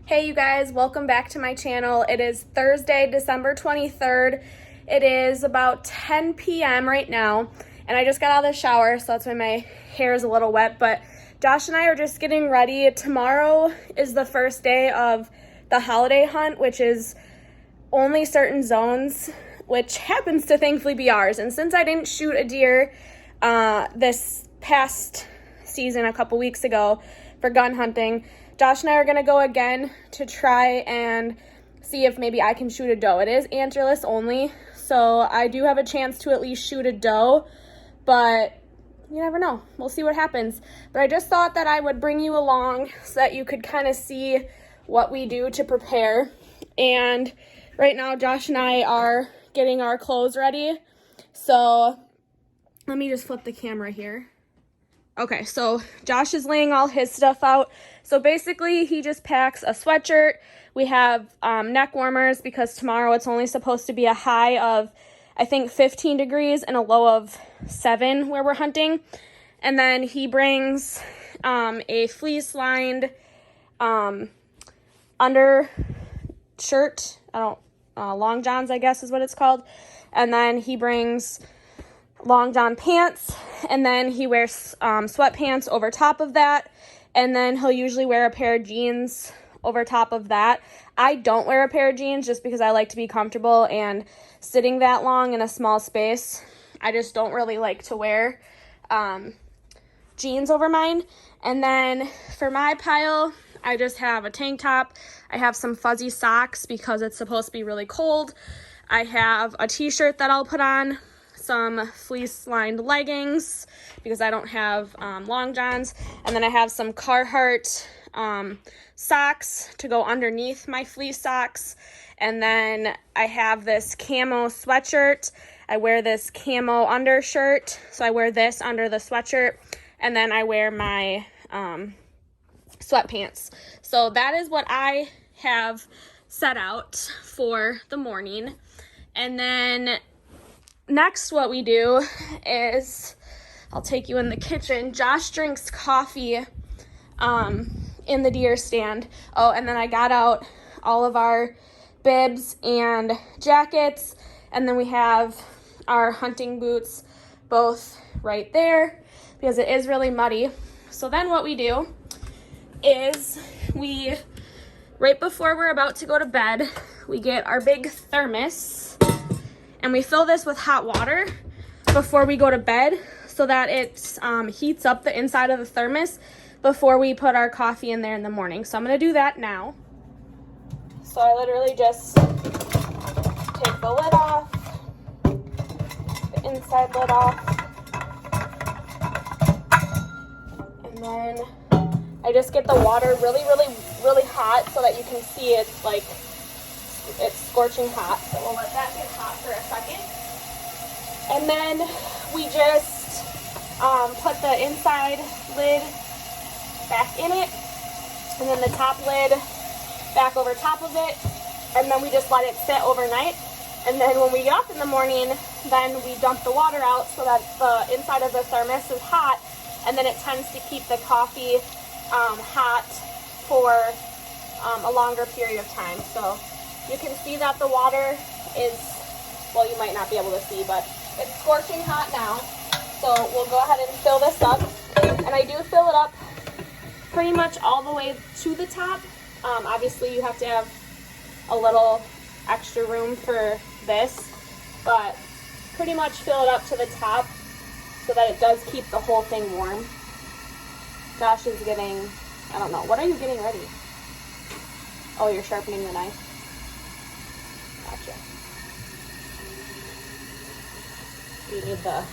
Hey you guys, welcome back to my channel. It is Thursday, December 23rd. It is about 10 p.m. right now, and I just got out of the shower, so that's why my hair is a little wet, but Josh and I are just getting ready. Tomorrow is the first day of the holiday hunt, which is only certain zones, which happens to thankfully be ours. And since I didn't shoot a deer this past season a couple weeks ago for gun hunting, Josh and I are going to go again to try and see if maybe I can shoot a doe. It is antlerless only, so I do have a chance to at least shoot a doe, but you never know. We'll see what happens. But I just thought that I would bring you along so that you could kind of see what we do to prepare. And right now, Josh and I are getting our clothes ready. So let me just flip the camera here. Okay, so Josh is laying all his stuff out. So basically, he just packs a sweatshirt. We have neck warmers because tomorrow it's only supposed to be a high of, I think, 15 degrees and a low of 7 where we're hunting. And then he brings a fleece-lined undershirt. Long johns, I guess is what it's called. And then he brings long john pants, and then he wears sweatpants over top of that, and then he'll usually wear a pair of jeans over top of that. I don't wear a pair of jeans just because I like to be comfortable, and sitting that long in a small space, I just don't really like to wear jeans over mine. And then for my pile, I just have a tank top. I have some fuzzy socks because it's supposed to be really cold. I have a t-shirt that I'll put on, some fleece-lined leggings because I don't have long johns, and then I have some Carhartt socks to go underneath my fleece socks, and then I have this camo sweatshirt. I wear this camo undershirt, so I wear this under the sweatshirt, and then I wear my sweatpants. So that is what I have set out for the morning. And then next, what we do is, I'll take you in the kitchen. Josh drinks coffee in the deer stand. Oh, and then I got out all of our bibs and jackets, and then we have our hunting boots both right there because it is really muddy. So then what we do is right before we're about to go to bed, we get our big thermos, and we fill this with hot water before we go to bed so that it heats up the inside of the thermos before we put our coffee in there in the morning. So I'm going to do that now. So I literally just take the lid off, the inside lid off, and then I just get the water really, really, really hot so that you can see it's like it's scorching hot. So we'll let that get hot for a second. And then we just put the inside lid back in it, and then the top lid back over top of it, and then we just let it sit overnight. And then when we get up in the morning, then we dump the water out so that the inside of the thermos is hot, and then it tends to keep the coffee hot for a longer period of time. So you can see that the water is, well, you might not be able to see, but it's scorching hot now. So we'll go ahead and fill this up. And I do fill it up pretty much all the way to the top. Obviously, you have to have a little extra room for this, but pretty much fill it up to the top so that it does keep the whole thing warm. Josh is getting, I don't know, what are you getting ready? Oh, you're sharpening the knife. Gotcha. You need the...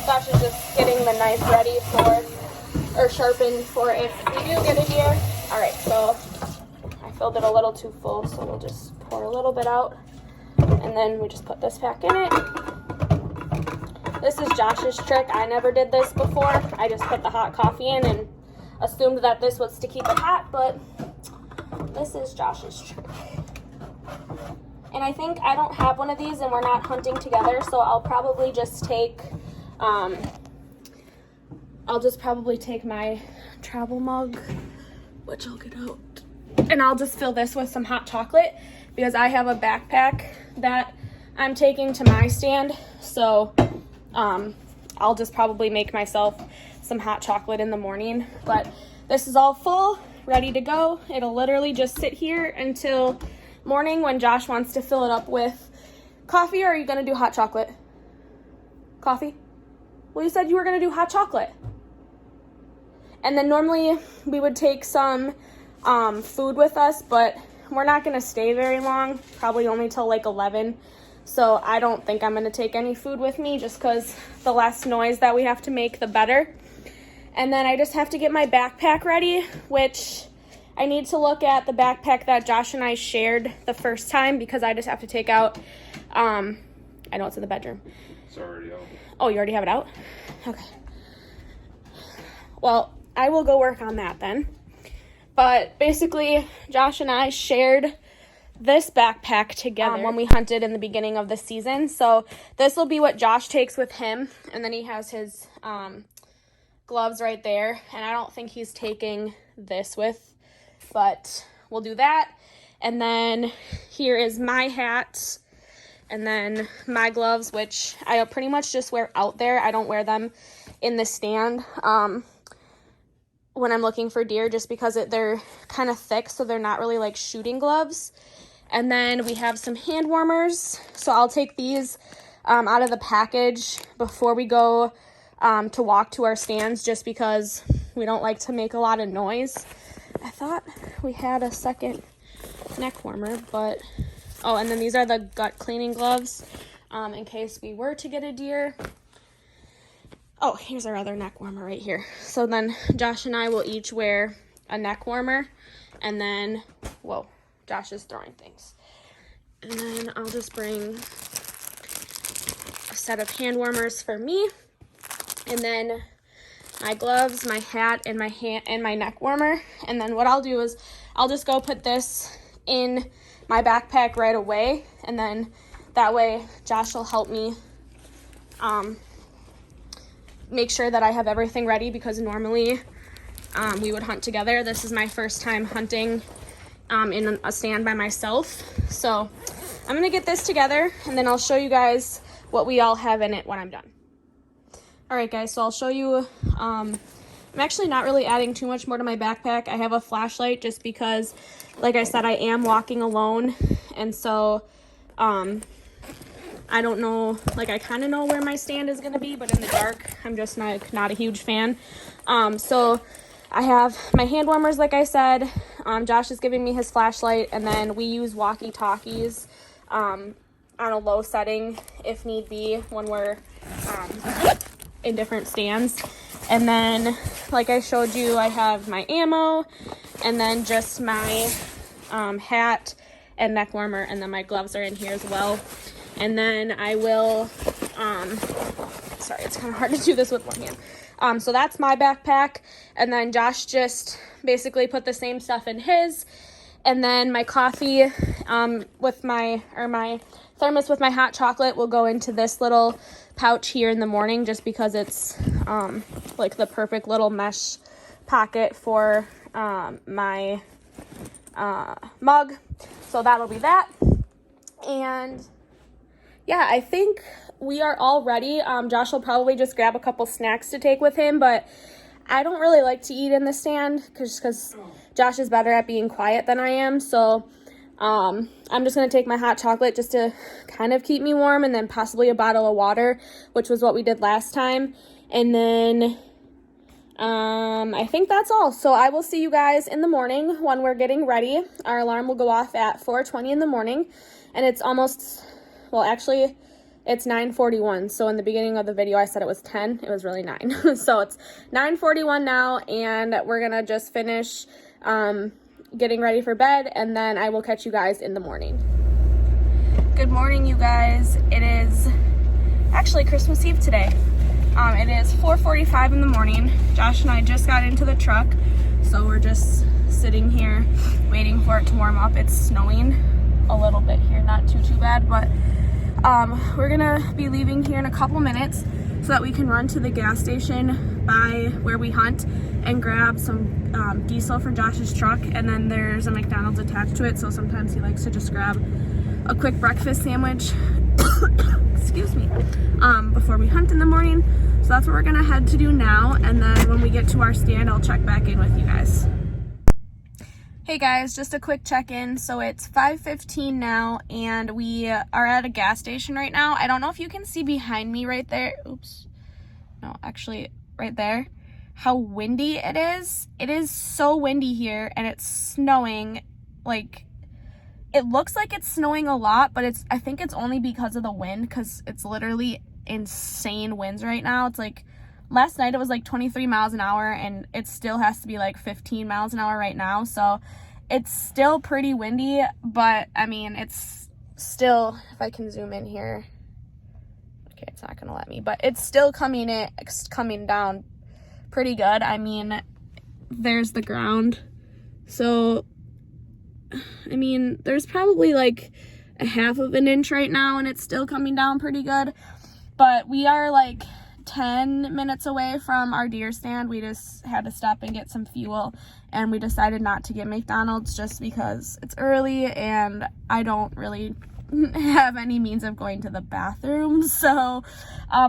Josh is just getting the knife ready for, or sharpened for if we do get a deer. Alright, so I filled it a little too full, so we'll just pour a little bit out. And then we just put this back in it. This is Josh's trick. I never did this before. I just put the hot coffee in and assumed that this was to keep it hot, but this is Josh's trick. And I think I don't have one of these and we're not hunting together, so I'll probably just take I'll just probably take my travel mug, which I'll get out, and I'll just fill this with some hot chocolate because I have a backpack that I'm taking to my stand. So I'll just probably make myself some hot chocolate in the morning. But this is all full, ready to go. It'll literally just sit here until morning when Josh wants to fill it up with coffee. Or are you gonna do hot chocolate? Coffee? Well, you said you were gonna do hot chocolate. And then normally we would take some food with us, but we're not gonna stay very long, probably only till like 11. So I don't think I'm gonna take any food with me just because the less noise that we have to make, the better. And then I just have to get my backpack ready, which I need to look at the backpack that Josh and I shared the first time because I just have to take out, I know it's in the bedroom. It's already out. Oh, you already have it out? Okay. Well, I will go work on that then. But basically, Josh and I shared this backpack together when we hunted in the beginning of the season. So this will be what Josh takes with him. And then he has his gloves right there. And I don't think he's taking this with, but we'll do that. And then here is my hat. And then my gloves, which I pretty much just wear out there. I don't wear them in the stand when I'm looking for deer just because they're kind of thick, so they're not really like shooting gloves. And then we have some hand warmers. So I'll take these out of the package before we go to walk to our stands just because we don't like to make a lot of noise. I thought we had a second neck warmer, but... Oh, and then these are the gut cleaning gloves in case we were to get a deer. Oh, here's our other neck warmer right here. So then Josh and I will each wear a neck warmer. And then, whoa, Josh is throwing things. And then I'll just bring a set of hand warmers for me. And then my gloves, my hat, and my neck warmer. And then what I'll do is I'll just go put this in my backpack right away, and then that way Josh will help me make sure that I have everything ready because normally we would hunt together. This is my first time hunting in a stand by myself. So I'm gonna get this together and then I'll show you guys what we all have in it when I'm done. All right guys, so I'll show you, I'm actually not really adding too much more to my backpack. I have a flashlight just because, like I said, I am walking alone. And so, I don't know, like I kind of know where my stand is going to be, but in the dark, I'm just not a huge fan. So I have my hand warmers, like I said. Josh is giving me his flashlight, and then we use walkie-talkies on a low setting if need be when we're in different stands. And then, like I showed you, I have my ammo, and then just my hat and neck warmer, and then my gloves are in here as well. And then I will, sorry, it's kind of hard to do this with one hand. So that's my backpack, and then Josh just basically put the same stuff in his. And then my coffee with my thermos with my hot chocolate will go into this little pouch here in the morning just because it's like the perfect little mesh pocket for my mug. So that'll be that. And yeah, I think we are all ready. Josh will probably just grab a couple snacks to take with him, but I don't really like to eat in the stand because Josh is better at being quiet than I am. So I'm just going to take my hot chocolate just to kind of keep me warm, and then possibly a bottle of water, which was what we did last time. And then I think that's all. So I will see you guys in the morning when we're getting ready. Our alarm will go off at 4:20 in the morning, and it's almost, well, actually it's 9:41. So in the beginning of the video I said it was 10. It was really 9. So it's 9:41 now, and we're gonna just finish getting ready for bed, and then I will catch you guys in the morning. Good morning, you guys. It is actually Christmas Eve today. It is 4:45 in the morning. Josh and I just got into the truck, so we're just sitting here waiting for it to warm up. It's snowing a little bit here, not too bad, but we're gonna be leaving here in a couple minutes. So so that we can run to the gas station by where we hunt and grab some diesel for Josh's truck. And then there's a McDonald's attached to it, so sometimes he likes to just grab a quick breakfast sandwich excuse me, before we hunt in the morning. So that's what we're gonna head to do now, and then when we get to our stand, I'll check back in with you guys. Hey guys, just a quick check-in. So it's 5:15 now, and we are at a gas station right now. I don't know if you can see behind me right there. Oops. No, actually right there. How windy it is. It is so windy here, and it's snowing. Like, it looks like it's snowing a lot, but I think it's only because of the wind, because it's literally insane winds right now. It's like, last night it was like 23 miles an hour, and it still has to be like 15 miles an hour right now. So it's still pretty windy, but I mean, it's still, if I can zoom in here. Okay, it's not gonna let me, but it's still coming down pretty good. I mean, there's the ground. So, I mean, there's probably like a half of an inch right now, and it's still coming down pretty good. But we are like 10 minutes away from our deer stand. We just had to stop and get some fuel, and we decided not to get McDonald's just because it's early and I don't really have any means of going to the bathroom. So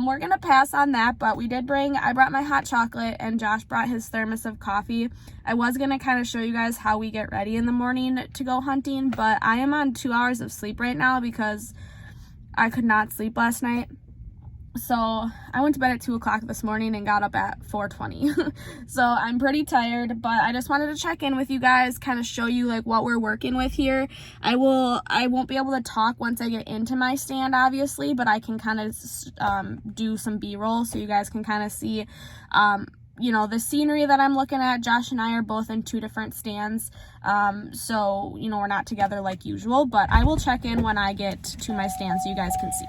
we're gonna pass on that, but I brought my hot chocolate, and Josh brought his thermos of coffee. I was gonna kind of show you guys how we get ready in the morning to go hunting, but I am on 2 hours of sleep right now because I could not sleep last night. So I went to bed at 2 o'clock this morning and got up at 4:20. So I'm pretty tired, but I just wanted to check in with you guys, kind of show you like what we're working with here. I won't be able to talk once I get into my stand, obviously, but I can kind of do some B-roll so you guys can kind of see you know, the scenery that I'm looking at. Josh and I are both in 2 different stands, so you know, we're not together like usual, but I will check in when I get to my stand so you guys can see.